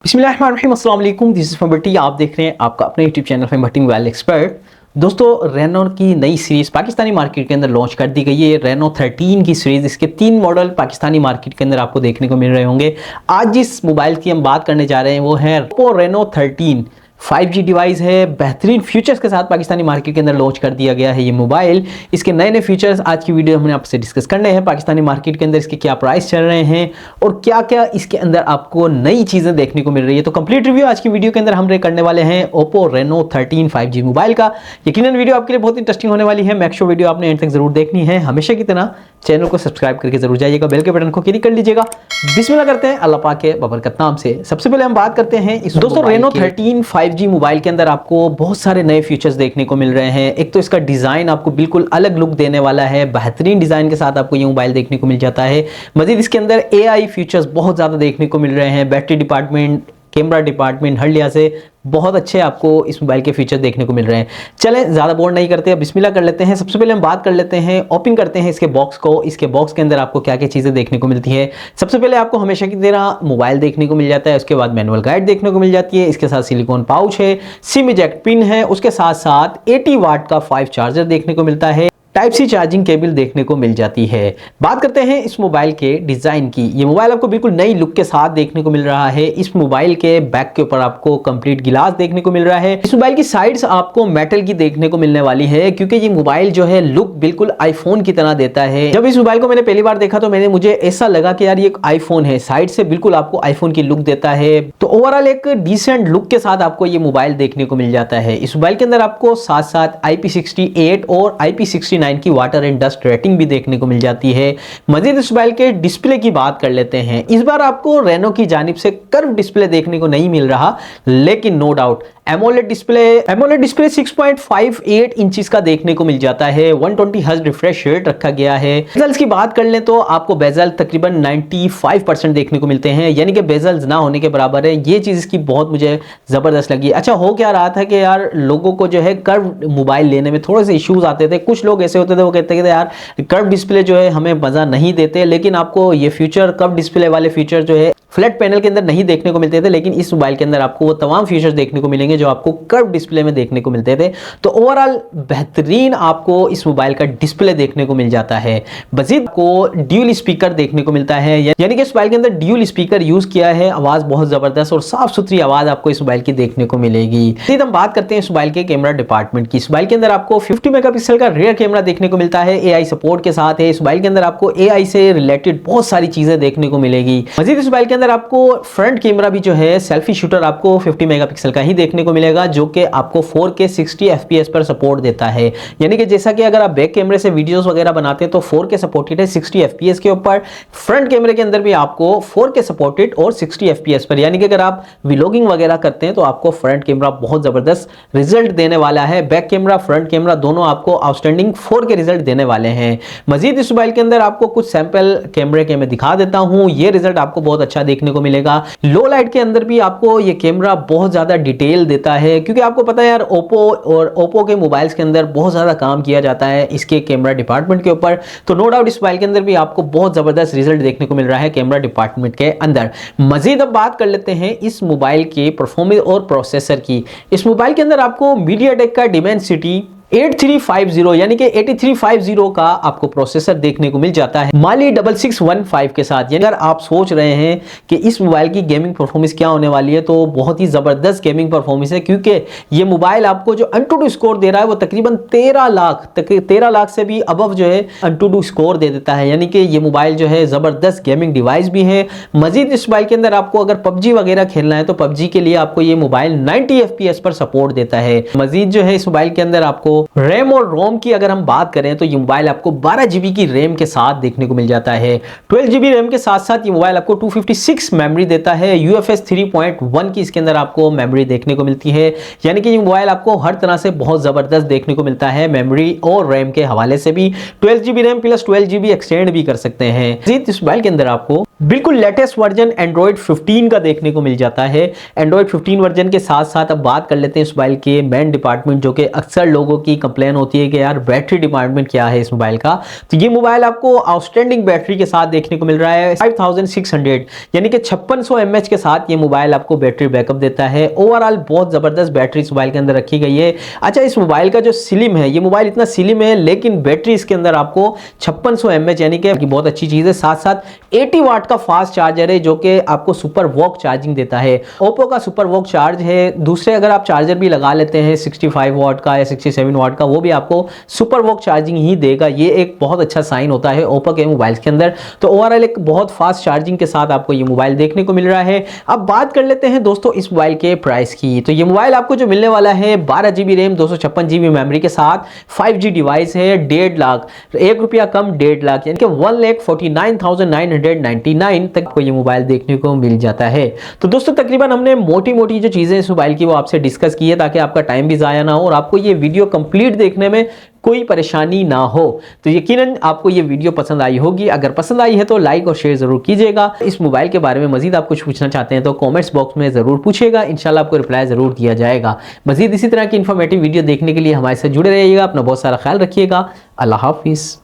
बिस्मिल्लाहिर्रहमानिर्रहीम, अस्सलाम वालेकुम। दिस इज फैम भट्टी। आप देख रहे हैं आपका अपने यूट्यूब चैनल फैम भट्टी मोबाइल एक्सपर्ट। दोस्तों, रेनो की नई सीरीज़ पाकिस्तानी मार्केट के अंदर लॉन्च कर दी गई है। रेनो 13 की सीरीज़, इसके 3 मॉडल पाकिस्तानी मार्केट के अंदर आपको देखने को मिल रहे होंगे। आज जिस मोबाइल की हम बात करने जा रहे हैं वो है ओप्पो रेनो 13 5G डिवाइस है। बेहतरीन फीचर्स के साथ पाकिस्तानी मार्केट के अंदर लॉन्च कर दिया गया है ये मोबाइल। इसके नए नए फीचर्स आज की वीडियो हमने आपसे डिस्कस करने हैं। पाकिस्तानी मार्केट के अंदर इसके क्या प्राइस चल रहे हैं और क्या क्या इसके अंदर आपको नई चीज़ें देखने को मिल रही है। तो कंप्लीट रिव्यू आज की वीडियो के अंदर हम करने वाले हैं ओप्पो रेनो 13 5G मोबाइल का। यकीनन वीडियो आपके लिए बहुत इंटरेस्टिंग होने वाली है। मेक श्योर वीडियो आपने एंड तक जरूर देखनी है। हमेशा की तरह चैनल को सब्सक्राइब करके जरूर जाइएगा, बेल के बटन को क्लिक कर लीजिएगा। बिस्मिल्लाह करते हैं अल्लाह पाक के बबरकत नाम से। सबसे पहले हम बात करते हैं इस दोस्तों रेनो 13 5G मोबाइल के अंदर आपको बहुत सारे नए फीचर्स देखने को मिल रहे हैं। एक तो इसका डिजाइन आपको बिल्कुल अलग लुक देने वाला है। बेहतरीन डिजाइन के साथ आपको ये मोबाइल देखने को मिल जाता है। मजीद इसके अंदर AI फीचर्स बहुत ज्यादा देखने को मिल रहे हैं। बैटरी डिपार्टमेंट, कैमरा डिपार्टमेंट, हर लिहाज से बहुत अच्छे आपको इस मोबाइल के फीचर देखने को मिल रहे हैं। चलें ज़्यादा बोर नहीं करते, अब बिस्मिल्लाह कर लेते हैं। सबसे पहले हम बात कर लेते हैं, ओपन करते हैं इसके बॉक्स को। इसके बॉक्स के अंदर आपको क्या क्या चीज़ें देखने को मिलती है। सबसे पहले आपको हमेशा की तरह मोबाइल देखने को मिल जाता है। उसके बाद मैनुअल गाइड देखने को मिल जाती है। इसके साथ सिलिकॉन पाउच है, सिम इजेक्ट पिन है। उसके साथ साथ 80 वाट का 5 चार्जर देखने को मिलता है। टाइप सी चार्जिंग केबल देखने को मिल जाती है। बात करते हैं इस मोबाइल के डिजाइन की। ये मोबाइल आपको बिल्कुल नई लुक के साथ देखने को मिल रहा है। इस मोबाइल के बैक के ऊपर आपको कंप्लीट गिलास देखने को मिल रहा है। इस मोबाइल की साइड्स आपको मेटल की देखने को मिलने वाली है, क्योंकि ये मोबाइल जो है लुक बिल्कुल आईफोन की तरह देता है। जब इस मोबाइल को मैंने पहली बार देखा तो मुझे ऐसा लगा कि यार ये एक आईफोन है। साइड से बिल्कुल आपको आईफोन की लुक देता है। तो ओवरऑल एक डिसेंट लुक के साथ आपको ये मोबाइल देखने को मिल जाता है। इस मोबाइल के अंदर आपको साथ साथ IP68 और IP69 की वाटर एंड डस्ट रेटिंग भी देखने को मिल जाती है। मजीद इस मोबाइल के डिस्प्ले की बात कर लेते हैं। इस बार आपको रेनो की जानिब से कर्व डिस्प्ले देखने को नहीं मिल रहा, लेकिन no doubt AMOLED display 6.58 inches का देखने को मिल जाता है। 120 हर्ट्ज रिफ्रेश रेट रखा गया है। बेजल्स की बात कर लें तो आपको बेजल तकरीबन 95% देखने को मिलते हैं, यानी कि बेजल्स ना होने के बराबर है। ये चीज इसकी बहुत मुझे जबरदस्त लगी। अच्छा, हो क्या रहा था कि यार लोगों को जो है कर्व मोबाइल लेने में थोड़े से इश्यूज आते थे। कुछ लोग ऐसे होते थे वो कहते थे यार कर्व डिस्प्ले जो है हमें मजा नहीं देते, लेकिन आपको ये फीचर कर्व डिस्प्ले वाले फीचर जो है फ्लैट पैनल के अंदर नहीं देखने को मिलते थे, लेकिन इस मोबाइल के अंदर आपको वो तमाम फीचर्स देखने को मिलेंगे जो आपको कर्व डिस्प्ले में देखने को मिलते थे। तो ओवरऑल बेहतरीन आपको इस मोबाइल का डिस्प्ले देखने को मिल जाता है। मजीद को ड्यूल स्पीकर देखने को मिलता है, यानी कि इस मोबाइल के अंदर ड्यूल स्पीकर यूज किया है। आवाज बहुत जबरदस्त और साफ सुथरी आवाज आपको इस मोबाइल की देखने को मिलेगी। मजीद हम बात करते हैं इस मोबाइल के कैमरा डिपार्टमेंट की। इस मोबाइल के अंदर आपको 50 मेगापिक्सल का रियर कैमरा देखने को मिलता है, AI सपोर्ट के साथ है। इस मोबाइल के अंदर आपको AI से रिलेटेड बहुत सारी चीजें देखने को मिलेगी। मजीद इस मोबाइल के अंदर आपको फ्रंट कैमरा भी जो है सेल्फी शूटर आपको 50 मेगापिक्सल का ही देखने को मिलेगा, जो कि आपको 4K 60 FPS पर सपोर्ट देता है। यानी कि जैसा कि अगर आप बैक कैमरे से वीडियोस वगैरह बनाते हैं तो 4K सपोर्टेड है 60 FPS के ऊपर। फ्रंट कैमरे के अंदर भी आपको 4K सपोर्टेड और 60 FPS पर, यानी कि अगर आप व्लॉगिंग वगैरह करते हैं तो आपको फ्रंट कैमरा बहुत जबरदस्त रिजल्ट देने वाला है। बैक कैमरा फ्रंट कैमरा दोनों आपको आउटस्टैंडिंग 4K रिजल्ट देने वाले हैं। मजीद इस मोबाइल के अंदर आपको कुछ सैंपल कैमरे के मैं दिखा देता हूं। ये रिजल्ट आपको बहुत अच्छा देखने को मिलेगा। लो लाइट के अंदर भी आपको ये कैमरा बहुत ज्यादा डिटेल देता है, क्योंकि आपको पता है यार ओप्पो के मोबाइल्स के अंदर बहुत ज्यादा काम किया जाता है इसके कैमरा डिपार्टमेंट के ऊपर। तो नो डाउट इस मोबाइल के अंदर भी आपको बहुत जबरदस्त रिजल्ट देखने को मिल रहा है कैमरा डिपार्टमेंट के अंदर। मजीद अब बात कर लेते हैं इस मोबाइल के परफॉर्मेंस और प्रोसेसर की। इस मोबाइल के अंदर आपको मीडियाटेक का डिमेंसिटी 8350 यानी कि 8350 का आपको प्रोसेसर देखने को मिल जाता है माली 6615 के साथ। यानी अगर आप सोच रहे हैं कि इस मोबाइल की गेमिंग परफॉर्मेंस क्या होने वाली है, तो बहुत ही जबरदस्त गेमिंग परफॉर्मेंस है, क्योंकि ये मोबाइल आपको जो AnTuTu स्कोर दे रहा है वो तकरीबन 13 लाख से भी अबव जो है AnTuTu स्कोर दे देता है। यानी कि ये मोबाइल जो है जबरदस्त गेमिंग डिवाइस भी है। मजीद इस मोबाइल के अंदर आपको अगर PUBG वगैरह खेलना है तो PUBG के लिए आपको ये मोबाइल 90 FPS पर सपोर्ट देता है। मजीद जो है इस मोबाइल के अंदर आपको रैम और रोम की अगर हम बात करें तो ये मोबाइल आपको 12 GB की रैम के साथ देखने को मिल जाता है। 12 GB रैम के साथ साथ ये मोबाइल आपको 256 मेमोरी देता है। UFS 3.1 की इसके अंदर आपको मेमोरी देखने को मिलती है, यानी कि ये मोबाइल आपको हर तरह से बहुत जबरदस्त देखने को मिलता है। मेमोरी और रैम के हवाले से भी 12 GB RAM plus 12 GB extend भी कर सकते हैं। इस मोबाइल के अंदर आपको बिल्कुल लेटेस्ट वर्जन एंड्रॉयड 15 का देखने को मिल जाता है। एंड्रॉयड 15 वर्जन के साथ साथ अब बात कर लेते हैं इस मोबाइल के मेन डिपार्टमेंट, जो कि अक्सर लोगों की कंप्लेन होती है कि यार बैटरी डिपार्टमेंट क्या है इस मोबाइल का। तो ये मोबाइल आपको आउटस्टैंडिंग बैटरी के साथ देखने को मिल रहा है 5600 यानी कि 5600 mAh के साथ ये मोबाइल आपको बैटरी बैकअप देता है। ओवरऑल बहुत जबरदस्त बैटरी इस मोबाइल के अंदर रखी गई है। अच्छा, इस मोबाइल का जो स्लिम है, ये मोबाइल इतना स्लिम है लेकिन बैटरी इसके अंदर आपको 5600 mAh यानी कि बहुत अच्छी चीज है। साथ साथ 80 वाट का फास्ट चार्जर है जो कि आपको सुपर वॉक चार्जिंग देता है। ओप्पो का सुपर वॉक चार्ज है। दूसरे अगर आप चार्जर भी लगा लेते हैं 65 वाट का या 67 वाट का, वो भी आपको सुपर वॉक चार्जिंग ही देगा। ये एक बहुत अच्छा साइन होता है ओप्पो के मोबाइल के अंदर। तो ओवरऑल एक बहुत फास्ट चार्जिंग के साथ आपको ये मोबाइल देखने को मिल रहा है। अब बात कर लेते हैं दोस्तों इस मोबाइल के प्राइस की। तो ये मोबाइल आपको जो मिलने वाला है 12 GB रैम 256 GB मेमोरी के साथ 5G डिवाइस है। 1.5 लाख, ₹1 कम 1.5 लाख यानी कि 1,49,999 तक को ये मोबाइल देखने को मिल जाता है। तो दोस्तों तकरीबन हमने मोटी मोटी जो चीजें इस मोबाइल की वो आपसे डिस्कस की है ताकि आपका टाइम भी जाया ना हो और आपको ये वीडियो कंप्लीट देखने में कोई परेशानी ना हो। तो यकीनन आपको ये वीडियो पसंद आई होगी। अगर पसंद आई है तो लाइक और शेयर जरूर कीजिएगा। इस मोबाइल के बारे में मजीद आप कुछ पूछना चाहते हैं तो कमेंट्स बॉक्स में जरूर पूछिएगा, इंशाल्लाह आपको रिप्लाई जरूर दिया जाएगा। मजीद इसी तरह की इंफॉर्मेटिव वीडियो देखने के लिए हमारे साथ जुड़े रहिएगा। अपना बहुत सारा ख्याल रखिएगा। अल्लाह हाफिज़।